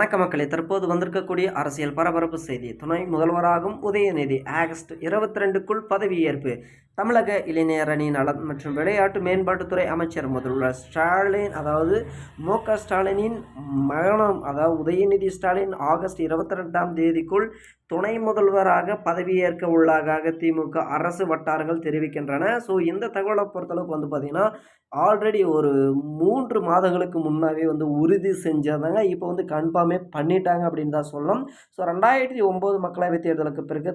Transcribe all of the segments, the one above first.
வணக்க மக்களே, தற்போது வந்திருக்கக்கூடிய அரசியல் பரபரப்பு செய்தி. துணை முதல்வராகும் உதயநிதி ஆகஸ்ட் 22க்குள் பதவியேற்பு. தமிழக இளைஞர் அணி நலம் மற்றும் விளையாட்டு மேம்பாட்டுத்துறை அமைச்சர் முதல்வர் ஸ்டாலின், அதாவது மு.க. ஸ்டாலினின் மகனும், அதாவது உதயநிதி ஸ்டாலின் ஆகஸ்ட் 22ஆம் தேதிக்குள் துணை முதல்வராக பதவியேற்க உள்ளதாக திமுக அரசு வட்டாரங்கள் தெரிவிக்கின்றன. ஸோ இந்த தகவலை பொறுத்தளவுக்கு பார்த்திங்கன்னா ஆல்ரெடி ஒரு 3 மாதங்களுக்கு முன்னாவே உறுதி செஞ்சிருந்தாங்க. இப்போ கன்ஃபார்மே பண்ணிட்டாங்க அப்படின்னு தான் சொல்லணும். ஸோ 2009 மக்களவைத் தேர்தலுக்கு பிறகு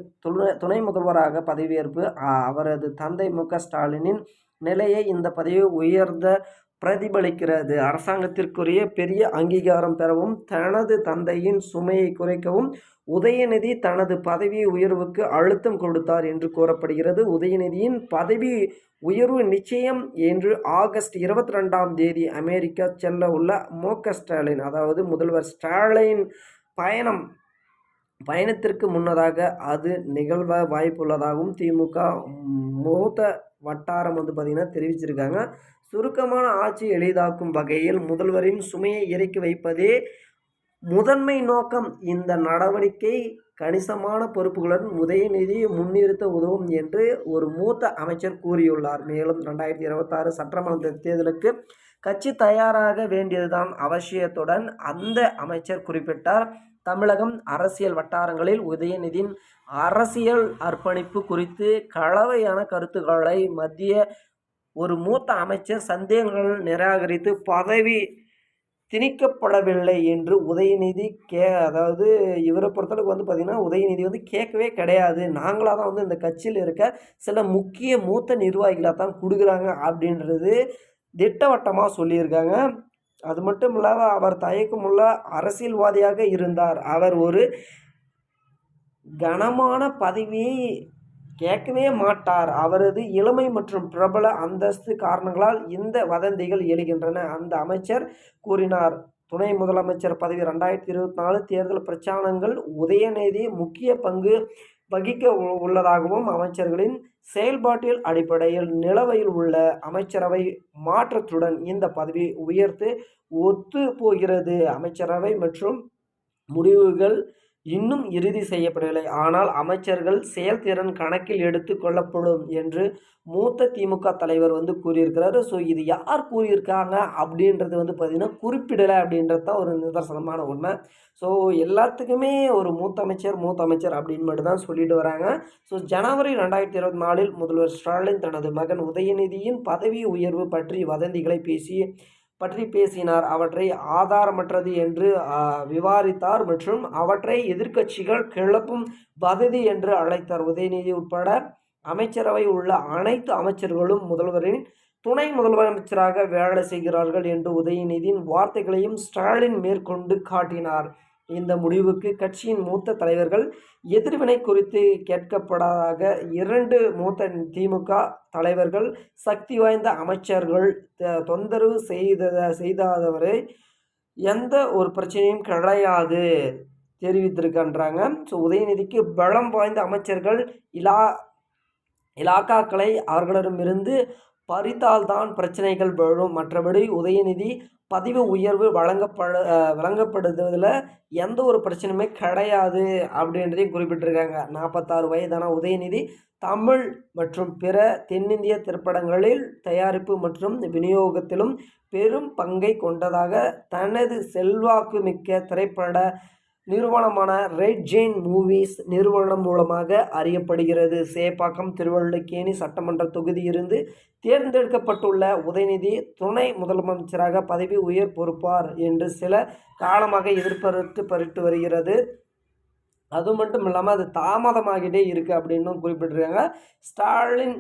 துணை முதல்வராக பதவியேற்பு. அவரது தந்தை மு.க. ஸ்டாலினின் நிலையை இந்த பதவி உயர்ந்த பிரதிபலிக்கிறது. அரசாங்கத்திற்குரிய பெரிய அங்கீகாரம் பெறவும் தனது தந்தையின் சுமையை குறைக்கவும் உதயநிதி தனது பதவி உயர்வுக்கு அழுத்தம் கொடுத்தார் என்று கூறப்படுகிறது. உதயநிதியின் பதவி உயர்வு நிச்சயம் என்று ஆகஸ்ட் 22ஆம் தேதி அமெரிக்கா செல்ல உள்ள மு.க. ஸ்டாலின், அதாவது முதல்வர் ஸ்டாலின் பயணத்திற்கு முன்னதாக அது நிகழ்வ வாய்ப்புள்ளதாகவும் திமுக மூத்த வட்டாரம் பார்த்திங்கன்னா தெரிவிச்சிருக்காங்க. சுருக்கமான ஆட்சி எளிதாக்கும் வகையில் முதல்வரின் சுமையை இறக்கி வைப்பதே முதன்மை நோக்கம். இந்த நடவடிக்கை கணிசமான பொறுப்புகளுடன் உதயநிதி முன்னிறுத்த உதவும் என்று ஒரு மூத்த அமைச்சர் கூறியுள்ளார். மேலும் 2026 சட்டமன்ற தேர்தலுக்கு கட்சி தயாராக வேண்டியதுதான் அவசியத்துடன் அந்த அமைச்சர் குறிப்பிட்டார். தமிழகம் அரசியல் வட்டாரங்களில் உதயநிதியின் அரசியல் அர்ப்பணிப்பு குறித்து கலவையான கருத்துக்களை மத்திய ஒரு மூத்த அமைச்சர் சந்தேகங்கள் நிராகரித்து பதவி திணிக்கப்படவில்லை என்று உதயநிதி அதாவது இவரை பொறுத்தளவுக்கு பார்த்திங்கன்னா உதயநிதி கேட்கவே கிடையாது. நாங்களாக தான் இந்த கட்சியில் இருக்க சில முக்கிய மூத்த நிர்வாகிகளாக தான் கொடுக்குறாங்க அப்படின்றது திட்டவட்டமாக சொல்லியிருக்காங்க. அது மட்டும் இல்லாமல் அவர் தயக்கமுள்ள அரசியல்வாதியாக இருந்தார். அவர் ஒரு கனமான பதவியை கேட்கவே மாட்டார். அவரது இளமை மற்றும் பிரபல அந்தஸ்து காரணங்களால் இந்த வதந்திகள் எழுகின்றன அந்த அமைச்சர் கூறினார். துணை முதலமைச்சர் பதவி 2024 தேர்தல் பிரச்சாரங்கள் உதயநிதி முக்கிய பங்கு வகிக்க உள்ளதாகவும் அமைச்சர்களின் செயல்பாட்டில் அடிப்படையில் நிலவையில் உள்ள அமைச்சரவை மாற்றத்துடன் இந்த பதவி உயர்த்து ஒத்து போகிறது. அமைச்சரவை மற்றும் முடிவுகள் இன்னும் இறுதி செய்யப்படவில்லை, ஆனால் அமைச்சர்கள் செயல்திறன் கணக்கில் எடுத்து கொள்ளப்படும் என்று மூத்த திமுக தலைவர் கூறியிருக்கிறாரு. ஸோ இது யார் கூறியிருக்காங்க அப்படின்றது பார்த்திங்கன்னா குறிப்பிடலை அப்படின்றது தான் ஒரு நிதர்சனமான உண்மை. ஸோ எல்லாத்துக்குமே ஒரு மூத்த அமைச்சர் அப்படின்னு மட்டும் தான் சொல்லிட்டு வராங்க. ஸோ ஜனவரி 2024 முதல்வர் ஸ்டாலின் தனது மகன் உதயநிதியின் பதவி உயர்வு பற்றி வதந்திகளை பற்றி பேசினார். அவற்றை ஆதாரமற்றது என்று விவாரித்தார் மற்றும் அவற்றை எதிர்க்கட்சிகள் கிளப்பும் வதந்தி என்று அழைத்தார். உதயநிதி உட்பட அமைச்சரவை உள்ள அனைத்து அமைச்சர்களும் முதல்வரின் துணை முதலமைச்சராக வேலை செய்கிறார்கள் என்று உதயநிதியின் வார்த்தைகளையும் ஸ்டாலின் மேற்கொண்டு காட்டினார். இந்த முடிவுக்கு கட்சியின் மூத்த தலைவர்கள் எதிர்வினை குறித்து கேட்கப்படாத 2 மூத்த திமுக தலைவர்கள் சக்தி வாய்ந்த அமைச்சர்கள் தொந்தரவு செய்தாதவரை எந்த ஒரு பிரச்சனையும் கிடையாது தெரிவித்திருக்கின்றாங்க. ஸோ உதயநிதிக்கு பலம் வாய்ந்த அமைச்சர்கள் இலாக்காக்களை அவர்களிடமிருந்து பறித்தால்தான் பிரச்சனைகள் வரும். மற்றபடி உதயநிதி பதவி உயர்வு வழங்கப்படுவதில் எந்த ஒரு பிரச்சனையுமே கிடையாது அப்படின்றதையும் குறிப்பிட்டிருக்காங்க. 46 வயதான உதயநிதி தமிழ் மற்றும் பிற தென்னிந்திய திரைப்படங்களில் தயாரிப்பு மற்றும் விநியோகத்திலும் பெரும் பங்கை கொண்டதாக தனது செல்வாக்கு மிக்க திரைப்பட நிறுவனமான ரெட் ஜெயின் மூவிஸ் நிறுவனம் மூலமாக அறியப்படுகிறது. சேப்பாக்கம் திருவல்லிக்கேணி சட்டமன்ற தொகுதியிலிருந்து தேர்ந்தெடுக்கப்பட்டுள்ள உதயநிதி துணை முதலமைச்சராக பதவி உயர் பொறுப்பார் என்று சில காலமாக எதிர்பார்க்கப்பட்டு வருகிறது. அது மட்டும் இல்லாமல் அது தாமதமாகிட்டே இருக்குது அப்படின்னு குறிப்பிட்டிருக்காங்க. ஸ்டாலின்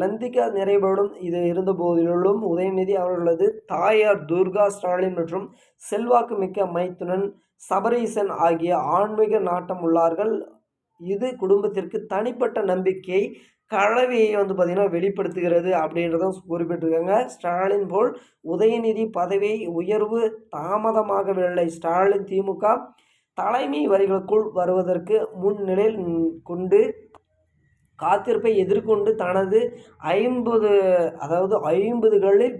நந்திகா நிறைவேறும் இது இருந்த போதிலும் உதயநிதி அவர்களது தாயார் துர்கா ஸ்டாலின் மற்றும் செல்வாக்கு மிக்க மைத்துனன் சபரீசன் ஆகிய ஆன்மீக நாட்டம் உள்ளார்கள். இது குடும்பத்திற்கு தனிப்பட்ட நம்பிக்கை கலவையை பார்த்திங்கன்னா வெளிப்படுத்துகிறது அப்படின்றதும் குறிப்பிட்டிருக்காங்க. ஸ்டாலின் போல் உதயநிதி பதவி உயர்வு தாமதமாகவில்லை. ஸ்டாலின் திமுக தலைமை வரிகளுக்குள் வருவதற்கு முன்னிலையில் கொண்டு காத்திருப்பை எதிர்கொண்டு தனது 50களில்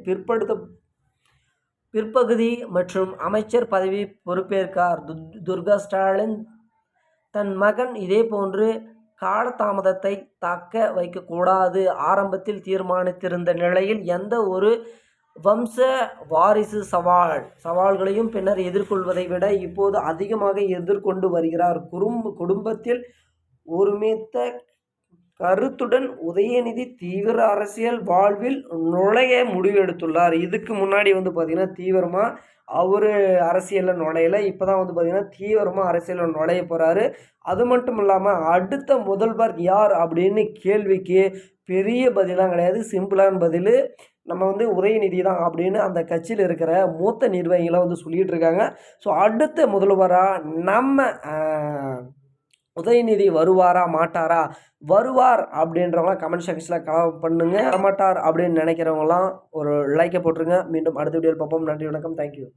பிற்பகுதி மற்றும் அமைச்சர் பதவி பொறுப்பேற்கார் துர்கா ஸ்டாலின். தன் மகன் இதேபோன்று காலதாமதத்தை தக்க வைக்கக்கூடாது ஆரம்பத்தில் தீர்மானித்திருந்த நிலையில் எந்த ஒரு வம்ச வாரிசு சவால்களையும் பின்னர் எதிர்கொள்வதை விட இப்போது அதிகமாக எதிர்கொண்டு வருகிறார். குடும்பத்தில் ஒருமித்த கருத்துடன் உதயநிதி தீவிர அரசியல் வாழ்வில் நுழைய முடிவெடுத்துள்ளார். இதுக்கு முன்னாடி பார்த்திங்கன்னா தீவிரமாக அவர் அரசியலில் நுழையலை. இப்போ தான் பார்த்திங்கன்னா தீவிரமாக அரசியலில் நுழைய போகிறாரு. அது மட்டும் இல்லாமல் அடுத்த முதல்வர் யார் அப்படின்னு கேள்விக்கு பெரிய பதிலாக கிடையாது, சிம்பிளான பதில் நம்ம உதயநிதி தான் அப்படின்னு அந்த கட்சியில் இருக்கிற மூத்த நிர்வாகிகளை சொல்லிகிட்டு இருக்காங்க. ஸோ அடுத்த முதல்வராக நம்ம உதயநிதி வருவாரா மாட்டாரா? வருவார் அப்படின்றவங்களாம் கமெண்ட் செக்ஷனில் கமெண்ட் பண்ணுங்க. வரமாட்டார் அப்படின்னு நினைக்கிறவங்களாம் ஒரு லைக்கை போட்டுருங்க. மீண்டும் அடுத்த வீடியோவில் பார்ப்போம். நன்றி, வணக்கம், தேங்க்யூ.